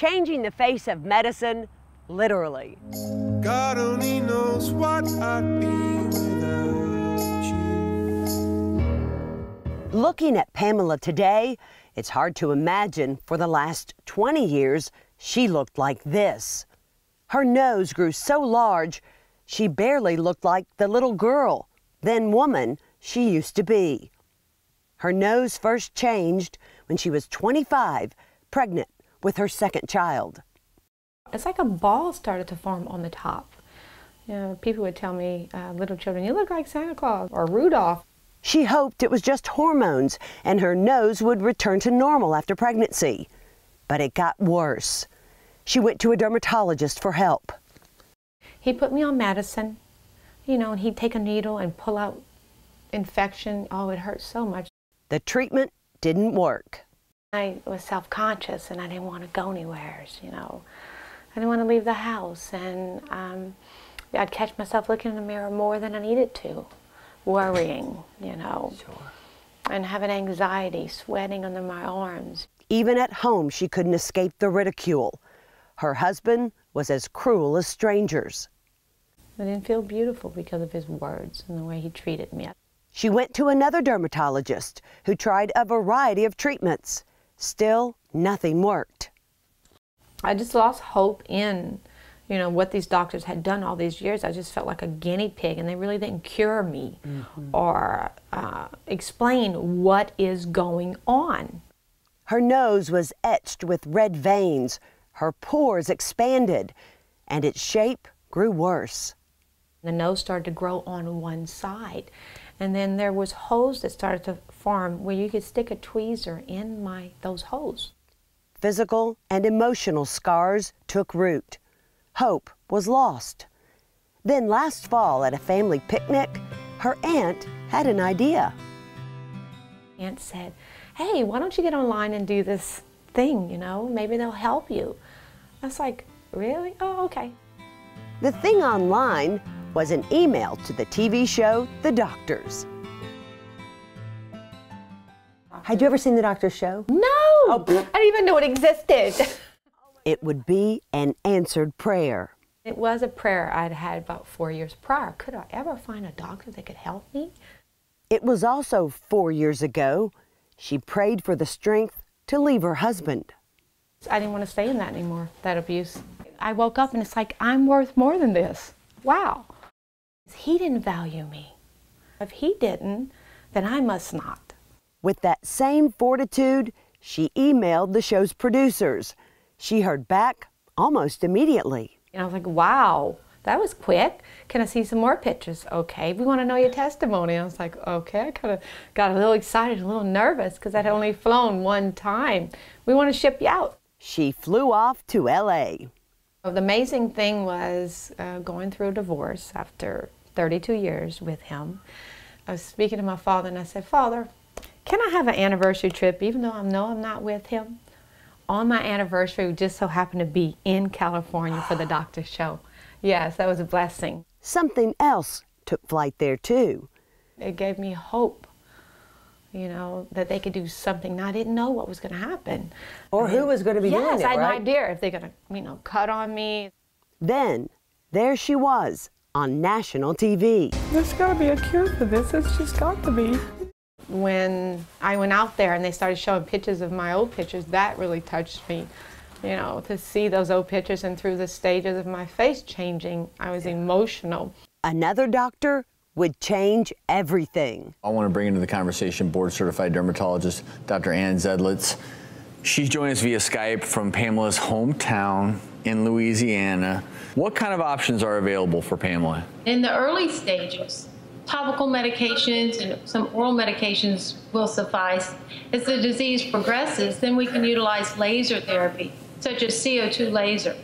changing the face of medicine, literally. God only knows what I'd be without you. Looking at Pamela today, it's hard to imagine for the last 20 years she looked like this. Her nose grew so large, she barely looked like the little girl, then woman, she used to be. Her nose first changed when she was 25, pregnant with her second child. It's like a ball started to form on the top. You know, people would tell me, little children, you look like Santa Claus or Rudolph. She hoped it was just hormones and her nose would return to normal after pregnancy. But it got worse. She went to a dermatologist for help. He put me on medicine, you know, and he'd take a needle and pull out infection. Oh, it hurt so much. The treatment didn't work. I was self-conscious and I didn't want to go anywhere, you know. I didn't want to leave the house, and I'd catch myself looking in the mirror more than I needed to, worrying, you know, and having anxiety, sweating under my arms. Even at home, she couldn't escape the ridicule. Her husband was as cruel as strangers. I didn't feel beautiful because of his words and the way he treated me. She went to another dermatologist who tried a variety of treatments. Still, nothing worked. I just lost hope in, you know, what these doctors had done all these years. I just felt like a guinea pig, and they really didn't cure me or explain what is going on. Her nose was etched with red veins, her pores expanded, and its shape grew worse. The nose started to grow on one side, and then there was holes that started to form where you could stick a tweezer in those holes. Physical and emotional scars took root. Hope was lost. Then last fall at a family picnic, her aunt had an idea. Aunt said, hey, why don't you get online and do this thing, you know? Maybe they'll help you. I was like, really? Oh, okay. The thing online was an email to the TV show The Doctors. Had you ever seen The Doctor's show? No! Oh, I didn't even know it existed. It would be an answered prayer. It was a prayer I'd had about 4 years prior. Could I ever find a doctor that could help me? It was also 4 years ago. She prayed for the strength to leave her husband. I didn't want to stay in that anymore, that abuse. I woke up and it's like, I'm worth more than this. Wow. He didn't value me. If he didn't, then I must not. With that same fortitude, she emailed the show's producers. She heard back almost immediately. And I was like, wow, that was quick. Can I see some more pictures? Okay, we want to know your testimony. I was like, okay. I kind of got a little excited, a little nervous because I'd only flown one time. We want to ship you out. She flew off to LA. The amazing thing was going through a divorce after 32 years with him. I was speaking to my father and I said, Father, can I have an anniversary trip even though I know I'm not with him? On my anniversary, we just so happened to be in California for the doctor's show. Yes, that was a blessing. Something else took flight there too. It gave me hope, you know, that they could do something. Now, I didn't know what was going to happen. Or who was going to be doing it, right? Yes, I had no idea if they're going to, you know, cut on me. Then, there she was on national TV. There's got to be a cure for this. It's just got to be. When I went out there and they started showing pictures of my old pictures, that really touched me. You know, to see those old pictures and through the stages of my face changing, I was emotional. Another doctor would change everything. I want to bring into the conversation board-certified dermatologist, Dr. Ann Zedlitz. She's joining us via Skype from Pamela's hometown in Louisiana. What kind of options are available for Pamela? In the early stages, topical medications and some oral medications will suffice. As the disease progresses, then we can utilize laser therapy, such as CO2 laser.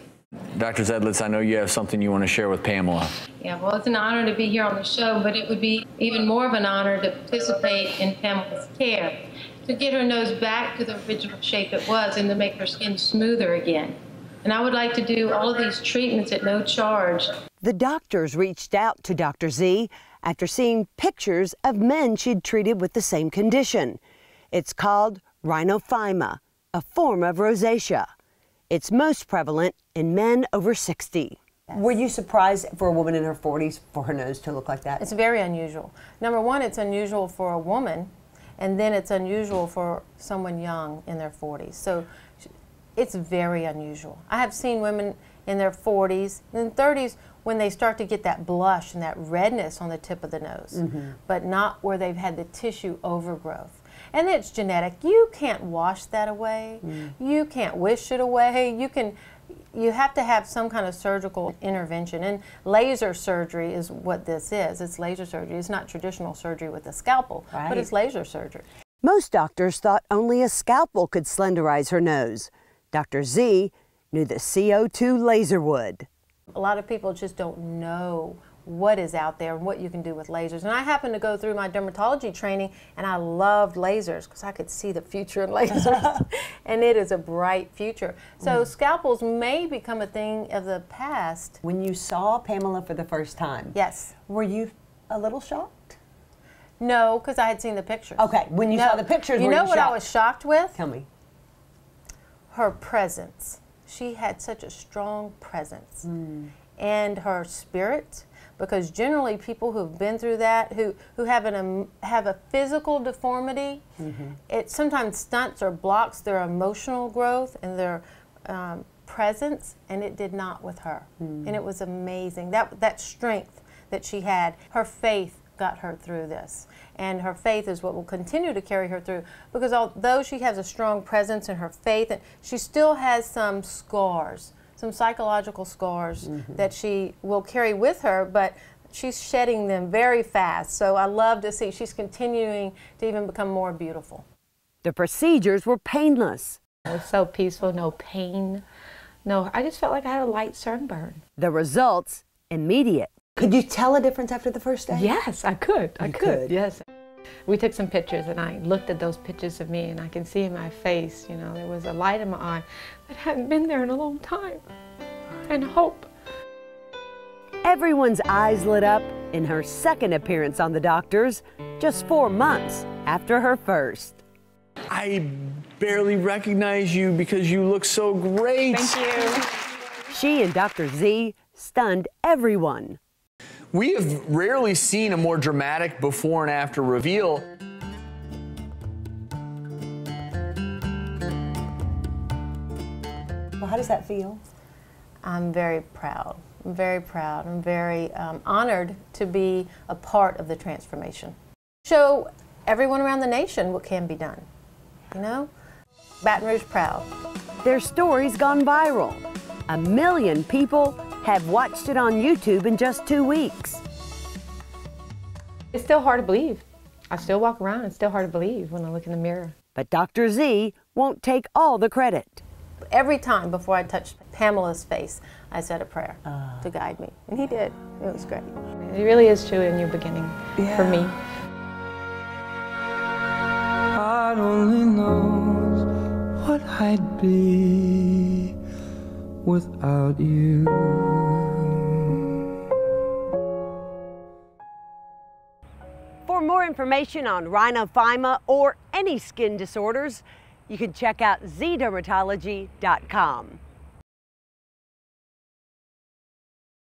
Dr. Zedlitz, I know you have something you want to share with Pamela. Yeah, well, it's an honor to be here on the show, but it would be even more of an honor to participate in Pamela's care, to get her nose back to the original shape it was and to make her skin smoother again. And I would like to do all of these treatments at no charge. The doctors reached out to Dr. Z after seeing pictures of men she'd treated with the same condition. It's called Rhinophyma, a form of rosacea. It's most prevalent in men over 60. Were you surprised for a woman in her 40s for her nose to look like that? It's very unusual. Number one, it's unusual for a woman, and then it's unusual for someone young in their 40s. So it's very unusual. I have seen women in their 40s and 30s when they start to get that blush and that redness on the tip of the nose, but not where they've had the tissue overgrowth. And it's genetic. You can't wash that away. You can't wish it away. You have to have some kind of surgical intervention, and laser surgery is what this is. It's laser surgery. It's not traditional surgery with a scalpel, but it's laser surgery. Most doctors thought only a scalpel could slenderize her nose. Dr. Z knew the CO2 laser would. A lot of people just don't know what is out there and what you can do with lasers. And I happened to go through my dermatology training, and I loved lasers because I could see the future in lasers. And it is a bright future. So scalpels may become a thing of the past. When you saw Pamela for the first time, Yes. were you a little shocked? No, because I had seen the pictures. Okay, when you saw the pictures, you were know you what I shocked? was shocked with? Tell me. Her presence. She had such a strong presence. And her spirit. Because generally people who've been through that, who have a physical deformity, it sometimes stunts or blocks their emotional growth and their presence, and it did not with her. And it was amazing. That strength that she had, her faith got her through this. And her faith is what will continue to carry her through, because although she has a strong presence in her faith, she still has some scars, some psychological scars that she will carry with her, but she's shedding them very fast. So I love to see she's continuing to even become more beautiful. The procedures were painless. It was so peaceful, no pain. No, I just felt like I had a light sunburn. The results, immediate. Could you tell a difference after the first day? Yes, I could. I could. could. Yes. We took some pictures, and I looked at those pictures of me, and I can see in my face, you know, there was a light in my eye that hadn't been there in a long time, and hope. Everyone's eyes lit up in her second appearance on the doctors, just 4 months after her first. I barely recognize you because you look so great. Thank you. She and Dr. Z stunned everyone. We have rarely seen a more dramatic before and after reveal. Well, how does that feel? I'm very proud. I'm very proud. I'm very honored to be a part of the transformation. Show everyone around the nation what can be done, you know? Baton Rouge proud. Their story's gone viral. 1 million people have watched it on YouTube in just 2 weeks. It's still hard to believe. I still walk around, it's still hard to believe when I look in the mirror. But Dr. Z won't take all the credit. Every time before I touched Pamela's face, I said a prayer to guide me. And he did. It was great. It really is truly a new beginning for me. God only knows what I'd be without you. For more information on Rhinophyma or any skin disorders, you can check out zdermatology.com.